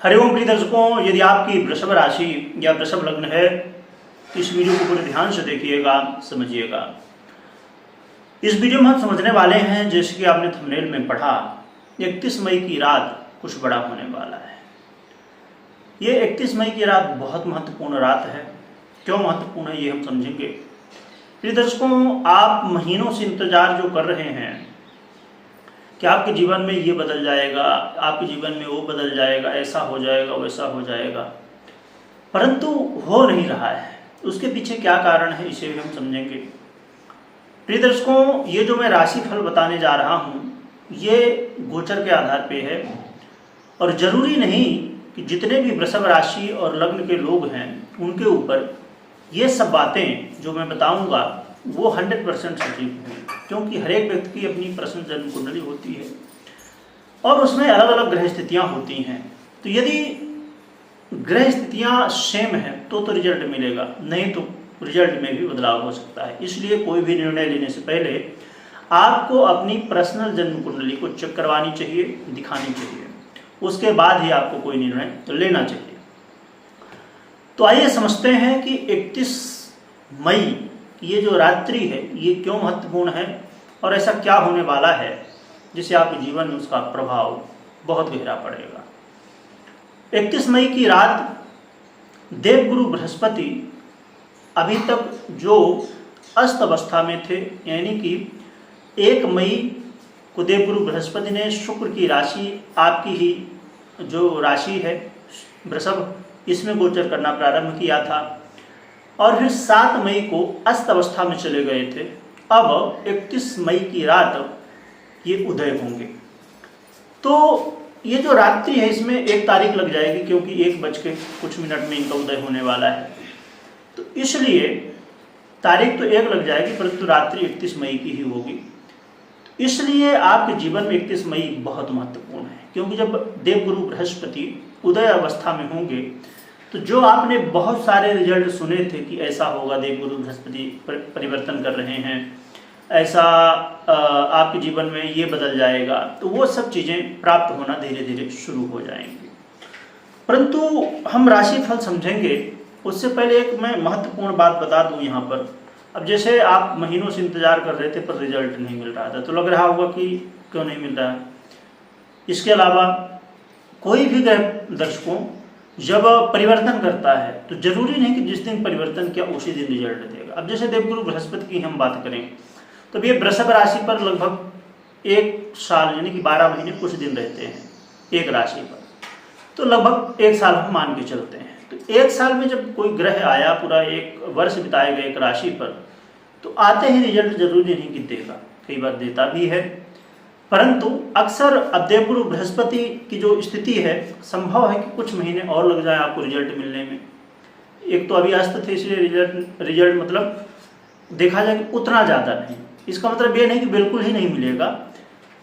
हरिओम प्रिय दर्शकों, यदि आपकी वृषभ राशि या वृषभ लग्न है तो इस वीडियो को पूरे ध्यान से देखिएगा, समझिएगा। इस वीडियो में हम समझने वाले हैं, जैसे कि आपने थंबनेल में पढ़ा, 31 मई की रात कुछ बड़ा होने वाला है। ये 31 मई की रात बहुत महत्वपूर्ण रात है। क्यों महत्वपूर्ण है ये हम समझेंगे। प्रिय दर्शकों, आप महीनों से इंतजार जो कर रहे हैं कि आपके जीवन में ये बदल जाएगा, आपके जीवन में वो बदल जाएगा, ऐसा हो जाएगा, वैसा हो जाएगा, परंतु हो नहीं रहा है। उसके पीछे क्या कारण है इसे भी हम समझेंगे। प्रिय दर्शकों, ये जो मैं राशि फल बताने जा रहा हूँ ये गोचर के आधार पे है और जरूरी नहीं कि जितने भी वृषभ राशि और लग्न के लोग हैं उनके ऊपर ये सब बातें जो मैं बताऊंगा वो 100% सटीक होंगी, क्योंकि हर एक व्यक्ति की अपनी पर्सनल जन्म कुंडली होती है और उसमें अलग अलग ग्रह स्थितियाँ होती हैं। तो यदि ग्रह स्थितियाँ सेम हैं तो रिजल्ट मिलेगा, नहीं तो रिजल्ट में भी बदलाव हो सकता है। इसलिए कोई भी निर्णय लेने से पहले आपको अपनी पर्सनल जन्म कुंडली को चेक करवानी चाहिए, दिखानी चाहिए, उसके बाद ही आपको कोई निर्णय लेना चाहिए। तो आइए समझते हैं कि 31 मई ये जो रात्रि है ये क्यों महत्वपूर्ण है और ऐसा क्या होने वाला है जिससे आपके जीवन में उसका प्रभाव बहुत गहरा पड़ेगा। 31 मई की रात देवगुरु बृहस्पति अभी तक जो अस्त अवस्था में थे, यानी कि 1 मई को देवगुरु बृहस्पति ने शुक्र की राशि, आपकी ही जो राशि है वृषभ, इसमें गोचर करना प्रारंभ किया था और फिर 7 मई को अस्त अवस्था में चले गए थे। अब 31 मई की रात ये उदय होंगे। तो ये जो रात्रि है इसमें 1 तारीख लग जाएगी, क्योंकि 1:00 में इनका उदय होने वाला है। तो इसलिए तारीख तो 1 लग जाएगी, परंतु रात्रि 31 मई की ही होगी। इसलिए आपके जीवन में 31 मई बहुत महत्वपूर्ण है, क्योंकि जब देवगुरु बृहस्पति उदय अवस्था में होंगे तो जो आपने बहुत सारे रिजल्ट सुने थे कि ऐसा होगा, देवगुरु बृहस्पति परिवर्तन कर रहे हैं, ऐसा आपके जीवन में ये बदल जाएगा, तो वो सब चीज़ें प्राप्त होना धीरे धीरे शुरू हो जाएंगी। परंतु हम राशि फल समझेंगे उससे पहले एक मैं महत्वपूर्ण बात बता दूं यहाँ पर। अब जैसे आप महीनों से इंतजार कर रहे थे पर रिजल्ट नहीं मिल रहा था, तो लग रहा होगा कि क्यों नहीं मिल रहा है। इसके अलावा कोई भी ग्रह दर्शकों जब परिवर्तन करता है तो जरूरी नहीं कि जिस दिन परिवर्तन किया उसी दिन रिजल्ट देगा। अब जैसे देवगुरु बृहस्पति की हम बात करें तो ये वृषभ राशि पर लगभग 1 साल यानी कि 12 महीने कुछ दिन रहते हैं एक राशि पर, तो लगभग 1 साल हम मान के चलते हैं। तो 1 साल में जब कोई ग्रह आया, पूरा 1 वर्ष बिताए गए एक राशि पर, तो आते ही रिजल्ट जरूरी नहीं कि देगा, कई बार देता भी है, परंतु अक्सर अब देवगुरु बृहस्पति की जो स्थिति है संभव है कि कुछ महीने और लग जाए आपको रिजल्ट मिलने में। एक तो अभी अस्त थे, इसलिए रिजल्ट मतलब देखा जाए कि उतना ज़्यादा नहीं। इसका मतलब ये नहीं कि बिल्कुल ही नहीं मिलेगा,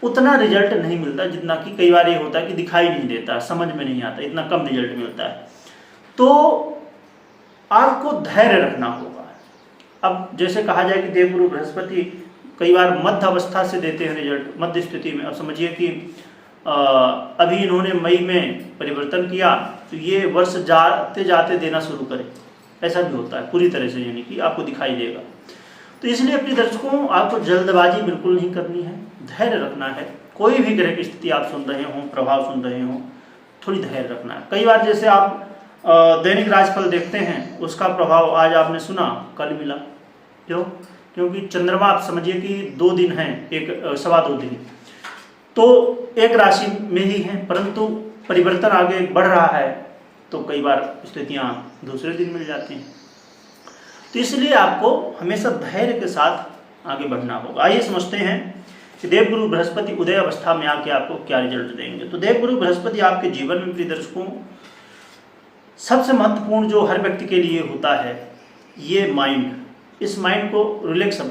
उतना रिजल्ट नहीं मिलता जितना कि कई बार ये होता है कि दिखाई नहीं देता, समझ में नहीं आता, इतना कम रिजल्ट मिलता है। तो आपको धैर्य रखना होगा। अब जैसे कहा जाए कि देवगुरु बृहस्पति कई बार मध्य अवस्था से देते हैं रिजल्ट, मध्य स्थिति में। अब समझिए कि अभी इन्होंने मई में परिवर्तन किया तो ये वर्ष जाते जाते देना शुरू करें, ऐसा भी होता है पूरी तरह से, यानी कि आपको दिखाई देगा। तो इसलिए अपने दर्शकों, आपको जल्दबाजी बिल्कुल नहीं करनी है, धैर्य रखना है। कोई भी ग्रह की स्थिति आप सुन रहे हो, प्रभाव सुन रहे हो, थोड़ी धैर्य रखना है। कई बार जैसे आप दैनिक राशिफल देखते हैं, उसका प्रभाव आज आपने सुना, कल मिला। क्यों? क्योंकि चंद्रमा आप समझिए कि 2 दिन हैं, 1.25 दिन, तो एक राशि में ही है, परंतु परिवर्तन आगे बढ़ रहा है तो कई बार स्थितियाँ दूसरे दिन मिल जाती हैं। तो इसलिए आपको हमेशा धैर्य के साथ आगे बढ़ना होगा। आइए समझते हैं कि देवगुरु बृहस्पति उदय अवस्था में आके आपको क्या रिजल्ट देंगे। तो देवगुरु बृहस्पति आपके जीवन में प्रिय दर्शकों सबसे महत्वपूर्ण जो हर व्यक्ति के लिए होता है, ये माइंड, इस माइंड को रिलैक्स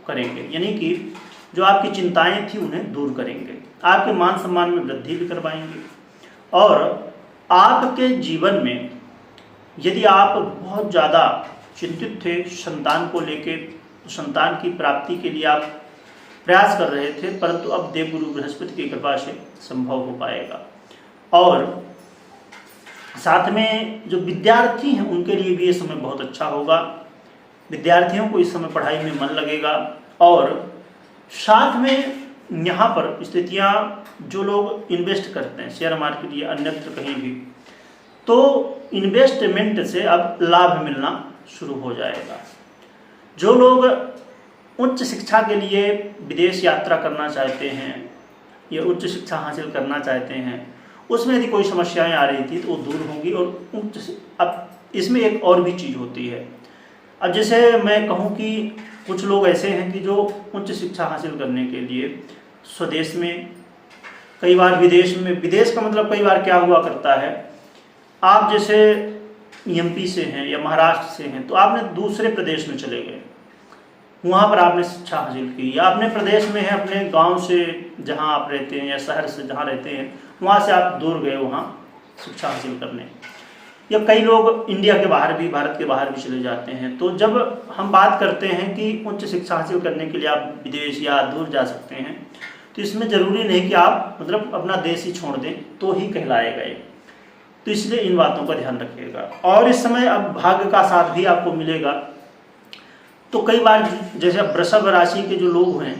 करेंगे, यानी कि जो आपकी चिंताएं थी उन्हें दूर करेंगे, आपके मान सम्मान में वृद्धि भी करवाएंगे। और आपके जीवन में यदि आप बहुत ज़्यादा चिंतित थे संतान को लेके, तो संतान की प्राप्ति के लिए आप प्रयास कर रहे थे, परंतु अब देवगुरु बृहस्पति की कृपा से संभव हो पाएगा। और साथ में जो विद्यार्थी हैं उनके लिए भी ये समय बहुत अच्छा होगा। विद्यार्थियों को इस समय पढ़ाई में मन लगेगा। और साथ में यहाँ पर स्थितियाँ, जो लोग इन्वेस्ट करते हैं शेयर मार्केट या अन्यत्र कहीं भी, तो इन्वेस्टमेंट से अब लाभ मिलना शुरू हो जाएगा। जो लोग उच्च शिक्षा के लिए विदेश यात्रा करना चाहते हैं या उच्च शिक्षा हासिल करना चाहते हैं, उसमें यदि कोई समस्याएं आ रही थी तो वो दूर होंगी। और अब इसमें एक और भी चीज़ होती है। अब जैसे मैं कहूँ कि कुछ लोग ऐसे हैं कि जो उच्च शिक्षा हासिल करने के लिए स्वदेश में, कई बार विदेश में, विदेश का मतलब कई बार क्या हुआ करता है, आप जैसे एमपी से हैं या महाराष्ट्र से हैं तो आपने दूसरे प्रदेश में चले गए, वहाँ पर आपने शिक्षा हासिल की, या अपने प्रदेश में है, अपने गांव से जहाँ आप रहते हैं या शहर से जहाँ रहते हैं वहाँ से आप दूर गए वहाँ शिक्षा हासिल करने। या कई लोग इंडिया के बाहर भी, भारत के बाहर भी चले जाते हैं। तो जब हम बात करते हैं कि उच्च शिक्षा हासिल करने के लिए आप विदेश या दूर जा सकते हैं, तो इसमें ज़रूरी नहीं कि आप मतलब अपना देश ही छोड़ दें तो ही कहलाएगा ये। तो इसलिए इन बातों का ध्यान रखिएगा। और इस समय अब भाग्य का साथ भी आपको मिलेगा। तो कई बार जैसे अब वृषभ राशि के जो लोग हैं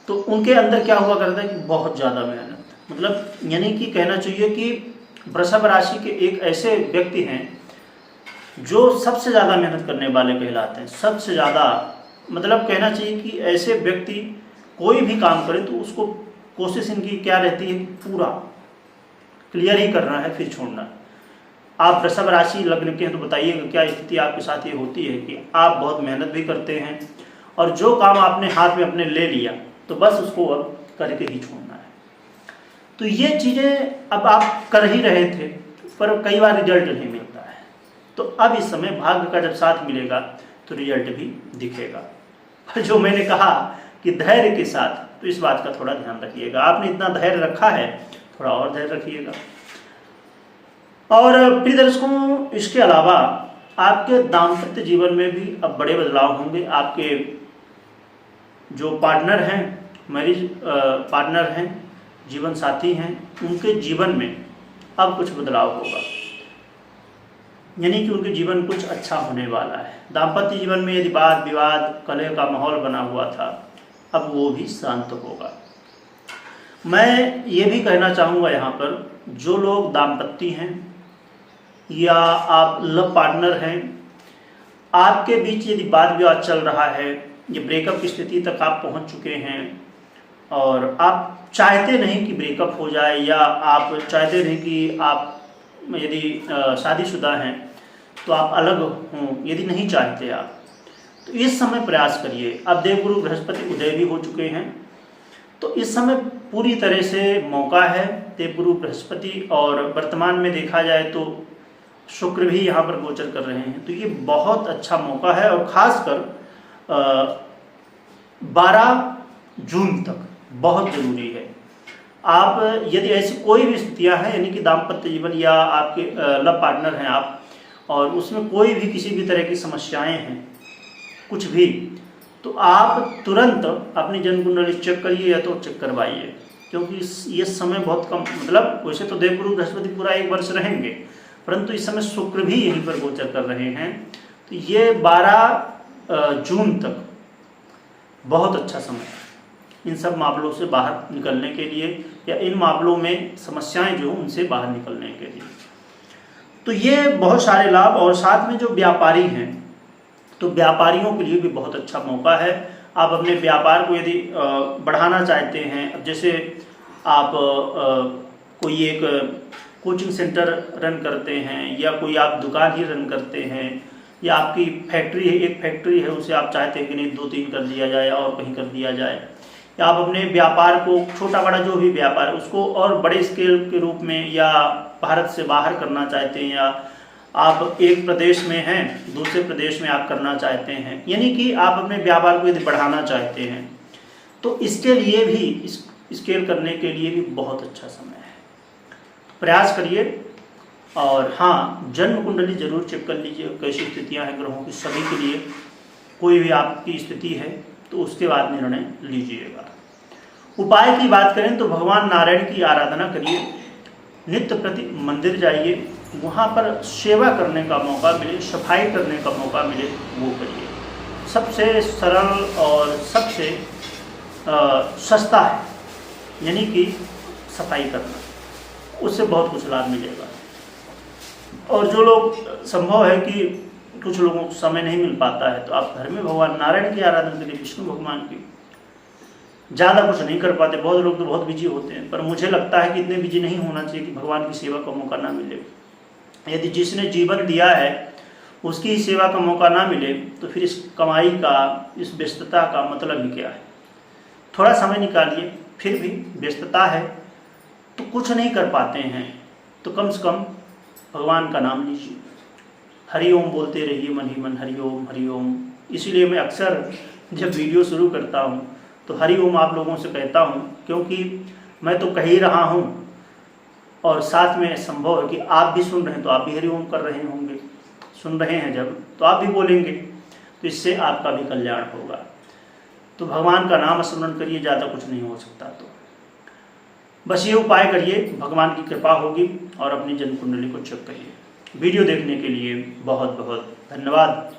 तो उनके अंदर क्या हुआ करता है कि बहुत ज़्यादा मेहनत, मतलब यानी कि कहना चाहिए कि वृषभ राशि के एक ऐसे व्यक्ति हैं जो सबसे ज़्यादा मेहनत करने वाले कहलाते हैं। सबसे ज़्यादा मतलब कहना चाहिए कि ऐसे व्यक्ति कोई भी काम करे तो उसको कोशिश इनकी क्या रहती है कि पूरा क्लियर ही करना है, फिर छोड़ना है। आप वृषभ राशि लग्न के हैं तो बताइएगा क्या स्थिति आपके साथ ये होती है कि आप बहुत मेहनत भी करते हैं और जो काम आपने हाथ में अपने ले लिया तो बस उसको अब करके ही छोड़ना है। तो ये चीज़ें अब आप कर ही रहे थे पर कई बार रिजल्ट नहीं मिलता है। तो अब इस समय भाग्य का जब साथ मिलेगा तो रिजल्ट भी दिखेगा। पर जो मैंने कहा कि धैर्य के साथ, तो इस बात का थोड़ा ध्यान रखिएगा। आपने इतना धैर्य रखा है, थोड़ा और धैर्य रखिएगा। और प्रिय दर्शकों, इसके अलावा आपके दाम्पत्य जीवन में भी अब बड़े बदलाव होंगे। आपके जो पार्टनर हैं, मैरिज पार्टनर हैं, जीवन साथी हैं, उनके जीवन में अब कुछ बदलाव होगा, यानी कि उनके जीवन कुछ अच्छा होने वाला है। दाम्पत्य जीवन में यदि वाद विवाद कलह का माहौल बना हुआ था, अब वो भी शांत होगा। मैं ये भी कहना चाहूँगा यहाँ पर, जो लोग दाम्पत्य हैं या आप लव पार्टनर हैं, आपके बीच यदि वाद विवाद चल रहा है, ये ब्रेकअप की स्थिति तक आप पहुँच चुके हैं और आप चाहते नहीं कि ब्रेकअप हो जाए, या आप चाहते नहीं कि आप यदि शादीशुदा हैं तो आप अलग हों, यदि नहीं चाहते आप, तो इस समय प्रयास करिए। अब देवगुरु बृहस्पति उदय भी हो चुके हैं, तो इस समय पूरी तरह से मौका है देवगुरु बृहस्पति, और वर्तमान में देखा जाए तो शुक्र भी यहाँ पर गोचर कर रहे हैं। तो ये बहुत अच्छा मौका है और ख़ासकर 12 जून तक बहुत ज़रूरी है। आप यदि ऐसी कोई भी स्थितियाँ हैं, यानी कि दाम्पत्य जीवन या आपके लव पार्टनर हैं आप, और उसमें कोई भी किसी भी तरह की समस्याएं हैं कुछ भी, तो आप तुरंत अपनी जन्म कुंडली चेक करिए या तो चेक करवाइए, क्योंकि ये समय बहुत कम, मतलब वैसे तो देवगुरु बृहस्पति पूरा 1 वर्ष रहेंगे, परंतु इस समय शुक्र भी यहीं पर गोचर कर रहे हैं। तो ये 12 जून तक बहुत अच्छा समय है इन सब मामलों से बाहर निकलने के लिए, या इन मामलों में समस्याएं जो उनसे बाहर निकलने के लिए। तो ये बहुत सारे लाभ। और साथ में जो व्यापारी हैं, तो व्यापारियों के लिए भी बहुत अच्छा मौका है। आप अपने व्यापार को यदि बढ़ाना चाहते हैं, अब जैसे आप कोई एक कोचिंग सेंटर रन करते हैं, या कोई आप दुकान ही रन करते हैं, या आपकी फैक्ट्री है, एक फैक्ट्री है, उसे आप चाहते हैं कि नहीं 2-3 कर दिया जाए और कहीं कर दिया जाए, या आप अपने व्यापार को, छोटा बड़ा जो भी व्यापार है, उसको और बड़े स्केल के रूप में या भारत से बाहर करना चाहते हैं, या आप एक प्रदेश में हैं दूसरे प्रदेश में आप करना चाहते हैं, यानी कि आप अपने व्यापार को यदि बढ़ाना चाहते हैं, तो इसके लिए भी, स्केल करने के लिए भी बहुत अच्छा समय है। प्रयास करिए। और हाँ, जन्म कुंडली जरूर चेक कर लीजिए कैसी स्थितियाँ हैं ग्रहों की, सभी के लिए। कोई भी आपकी स्थिति है तो उसके बाद निर्णय लीजिएगा। उपाय की बात करें तो भगवान नारायण की आराधना करिए, नित्य प्रति मंदिर जाइए, वहाँ पर सेवा करने का मौका मिले, सफाई करने का मौका मिले, वो करिए। सबसे सरल और सबसे सस्ता है, यानी कि सफाई करना, उससे बहुत कुछ लाभ मिलेगा। और जो लोग संभव है कि कुछ लोगों को समय नहीं मिल पाता है, तो आप घर में भगवान नारायण की आराधना करिए, विष्णु भगवान की। ज़्यादा कुछ नहीं कर पाते, बहुत लोग तो बहुत बिजी होते हैं, पर मुझे लगता है कि इतने बिजी नहीं होना चाहिए कि भगवान की सेवा का मौका ना मिले। यदि जिसने जीवन दिया है उसकी ही सेवा का मौका ना मिले, तो फिर इस कमाई का, इस व्यस्तता का मतलब ही क्या है। थोड़ा समय निकालिए, फिर भी व्यस्तता है तो कुछ नहीं कर पाते हैं, तो कम से कम भगवान का नाम लीजिए, हरि ओम बोलते रहिए मन ही मन, हरि ओम हरि ओम। इसीलिए मैं अक्सर जब वीडियो शुरू करता हूँ तो हरि ओम आप लोगों से कहता हूँ, क्योंकि मैं तो कह ही रहा हूँ और साथ में संभव है कि आप भी सुन रहे हैं, तो आप भी हरि ओम कर रहे होंगे, सुन रहे हैं जब, तो आप भी बोलेंगे, तो इससे आपका भी कल्याण होगा। तो भगवान का नाम स्मरण करिए, ज़्यादा कुछ नहीं हो सकता। तो बस ये उपाय करिए, भगवान की कृपा होगी। और अपनी जन्म कुंडली को चेक करिए। वीडियो देखने के लिए बहुत बहुत धन्यवाद।